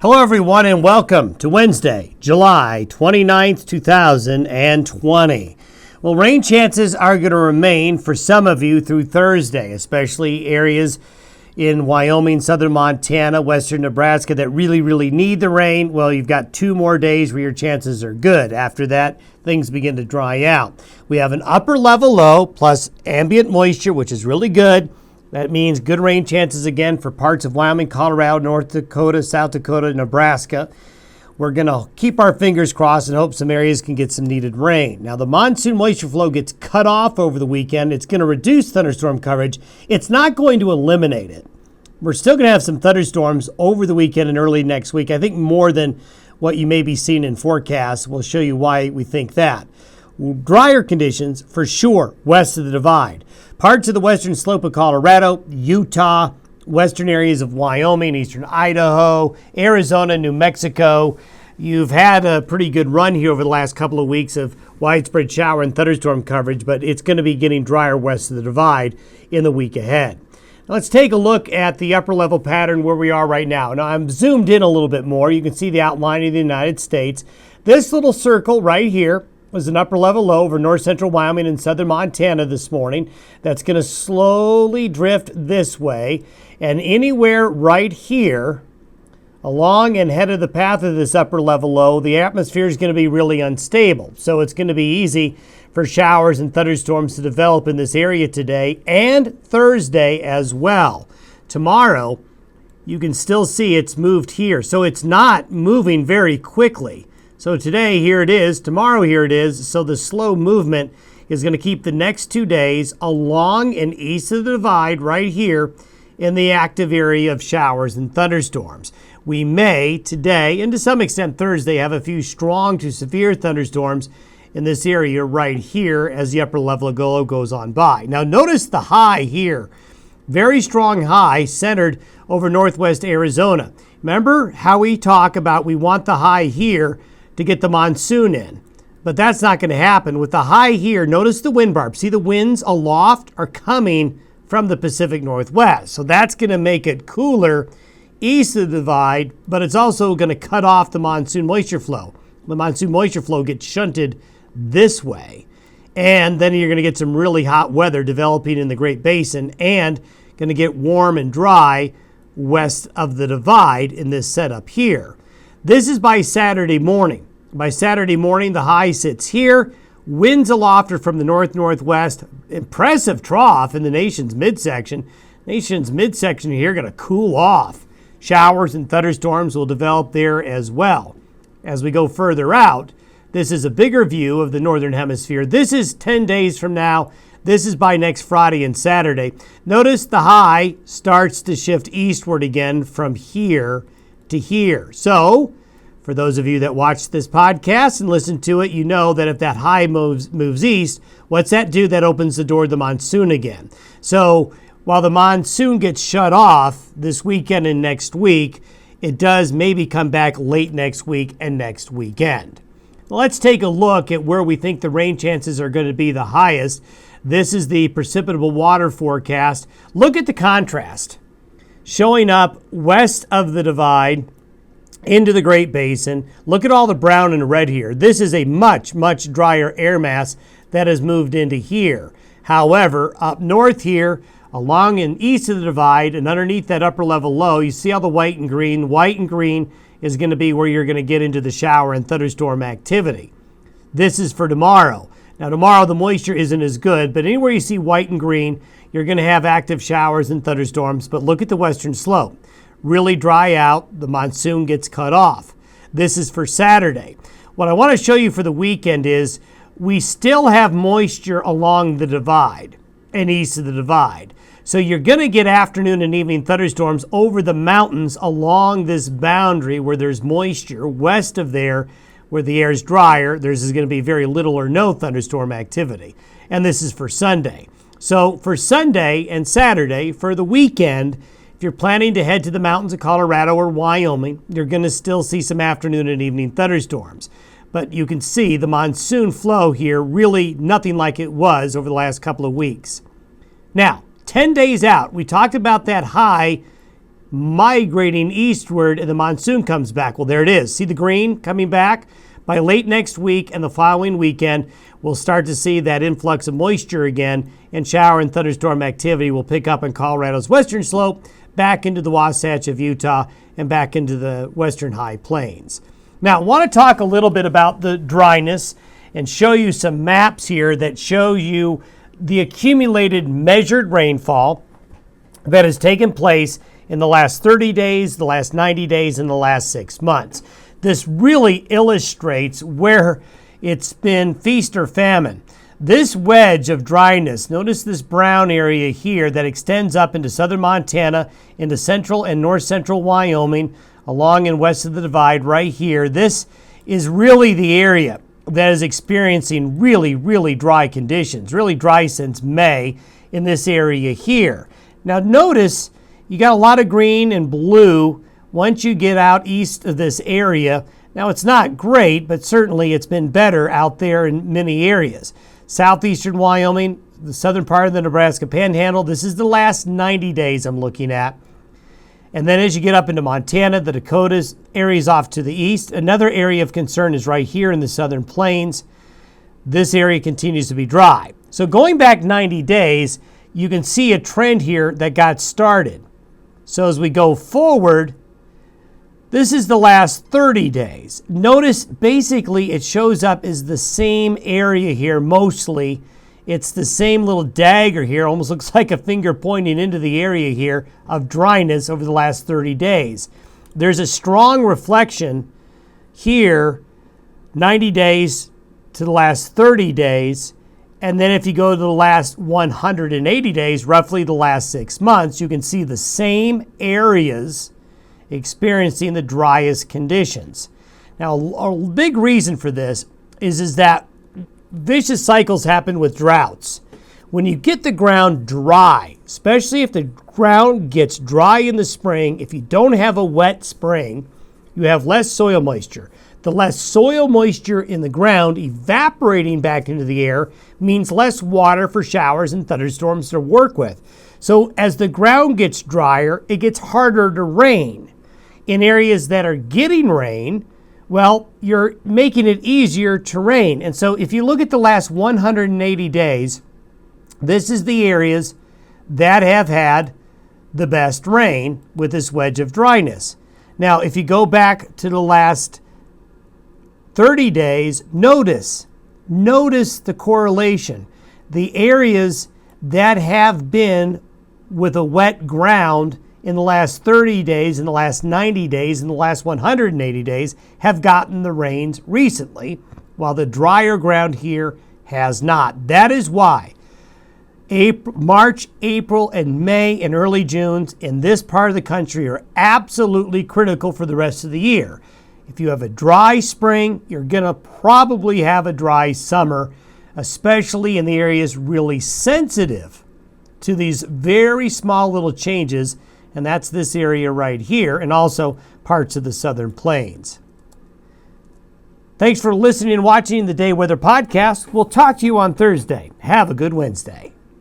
Hello, everyone, and welcome to Wednesday, July 29th, 2020. Well, rain chances are going to remain for some of you through Thursday, especially areas in Wyoming, southern Montana, western Nebraska that really need the rain. Well, you've got 2 more days where your chances are good. After that, things begin to dry out. We have an upper level low plus ambient moisture, which is really good. That means good rain chances again for parts of Wyoming, Colorado, North Dakota, South Dakota, Nebraska. We're going to keep our fingers crossed and hope some areas can get some needed rain. Now, the monsoon moisture flow gets cut off over the weekend. It's going to reduce thunderstorm coverage. It's not going to eliminate it. We're still going to have some thunderstorms over the weekend and early next week. I think more than what you may be seeing in forecasts. We'll show you why we think that. Drier conditions for sure west of the divide. Parts of the western slope of Colorado, Utah, western areas of Wyoming, eastern Idaho, Arizona, New Mexico. You've had a pretty good run here over the last couple of weeks of widespread shower and thunderstorm coverage, but it's going to be getting drier west of the divide in the week ahead. Now let's take a look at the upper level pattern where we are right now. Now I'm zoomed in a little bit more. You can see the outline of the United States. This little circle right here was an upper level low over north central Wyoming and southern Montana this morning. That's going to slowly drift this way. And anywhere right here, along and head of the path of this upper level low, the atmosphere is going to be really unstable. So it's going to be easy for showers and thunderstorms to develop in this area today and Thursday as well. Tomorrow, you can still see it's moved here. So it's not moving very quickly. So today, here it is. Tomorrow, here it is. So the slow movement is going to keep the next 2 days along and east of the divide right here in the active area of showers and thunderstorms. We may today, and to some extent Thursday, have a few strong to severe thunderstorms in this area right here as the upper level of low goes on by. Now notice the high here. Very strong high centered over northwest Arizona. Remember how we talk about we want the high here to get the monsoon in. But that's not going to happen. With the high here, notice the wind barb. See the winds aloft are coming from the Pacific Northwest. So that's going to make it cooler east of the divide, but it's also going to cut off the monsoon moisture flow. The monsoon moisture flow gets shunted this way. And then you're going to get some really hot weather developing in the Great Basin and going to get warm and dry west of the divide in this setup here. This is by Saturday morning. By Saturday morning, the high sits here. Winds aloft are from the north-northwest. Impressive trough in the nation's midsection. Nation's midsection here going to cool off. Showers and thunderstorms will develop there as well. As we go further out, this is a bigger view of the northern hemisphere. This is 10 days from now. This is by next Friday and Saturday. Notice the high starts to shift eastward again from here to here. So, for those of you that watch this podcast and listen to it, you know that if that high moves east, what's that do? That opens the door to the monsoon again. So, while the monsoon gets shut off this weekend and next week, it does maybe come back late next week and next weekend. Let's take a look at where we think the rain chances are going to be the highest. This is the precipitable water forecast. Look at the contrast. Showing up west of the divide into the Great Basin. Look at all the brown and red here. This is a much drier air mass that has moved into here. However, up north here, along and east of the divide and underneath that upper level low, you see all the white and green. White and green is going to be where you're going to get into the shower and thunderstorm activity. This is for tomorrow. Now tomorrow the moisture isn't as good, but anywhere you see white and green, you're going to have active showers and thunderstorms. But look at the western slope. Really dry out. The monsoon gets cut off. This is for Saturday. What I want to show you for the weekend is we still have moisture along the divide and east of the divide. So you're going to get afternoon and evening thunderstorms over the mountains along this boundary where there's moisture. West of there, where the air is drier, there's going to be very little or no thunderstorm activity. And this is for Sunday. So for Sunday and Saturday, for the weekend, if you're planning to head to the mountains of Colorado or Wyoming, you're going to still see some afternoon and evening thunderstorms. But you can see the monsoon flow here, really nothing like it was over the last couple of weeks. Now, 10 days out, we talked about that high migrating eastward and the monsoon comes back. Well, there it is. See the green coming back? By late next week and the following weekend, we'll start to see that influx of moisture again, and shower and thunderstorm activity will pick up in Colorado's western slope, back into the Wasatch of Utah, and back into the western high plains. Now, I want to talk a little bit about the dryness and show you some maps here that show you the accumulated measured rainfall that has taken place in the last 30 days, the last 90 days, and the last 6 months. This really illustrates where it's been feast or famine. This wedge of dryness, notice this brown area here that extends up into southern Montana, into central and north central Wyoming, along and west of the divide right here. This is really the area that is experiencing really, really dry conditions, really dry since May in this area here. Now notice you got a lot of green and blue once you get out east of this area. Now it's not great, but certainly it's been better out there in many areas. Southeastern Wyoming, the southern part of the Nebraska Panhandle, this is the last 90 days I'm looking at. And then as you get up into Montana, the Dakotas, areas off to the east, another area of concern is right here in the southern plains. This area continues to be dry. So going back 90 days, you can see a trend here that got started. So as we go forward, this is the last 30 days. Notice basically it shows up as the same area here mostly. It's the same little dagger here, almost looks like a finger pointing into the area here of dryness over the last 30 days. There's a strong reflection here, 90 days to the last 30 days. And then if you go to the last 180 days, roughly the last 6 months, you can see the same areas experiencing the driest conditions. Now, a big reason for this is that vicious cycles happen with droughts. When you get the ground dry, especially if the ground gets dry in the spring, if you don't have a wet spring, you have less soil moisture. The less soil moisture in the ground evaporating back into the air means less water for showers and thunderstorms to work with. So as the ground gets drier, it gets harder to rain. In areas that are getting rain, well, you're making it easier to rain. And so if you look at the last 180 days, this is the areas that have had the best rain with this wedge of dryness. Now, if you go back to the last 30 days, notice the correlation. The areas that have been with a wet ground in the last 30 days, in the last 90 days, in the last 180 days have gotten the rains recently, while the drier ground here has not. That is why March, April, and May, and early June in this part of the country are absolutely critical for the rest of the year. If you have a dry spring, you're going to probably have a dry summer, especially in the areas really sensitive to these very small little changes, and that's this area right here, and also parts of the southern plains. Thanks for listening and watching the Day Weather Podcast. We'll talk to you on Thursday. Have a good Wednesday.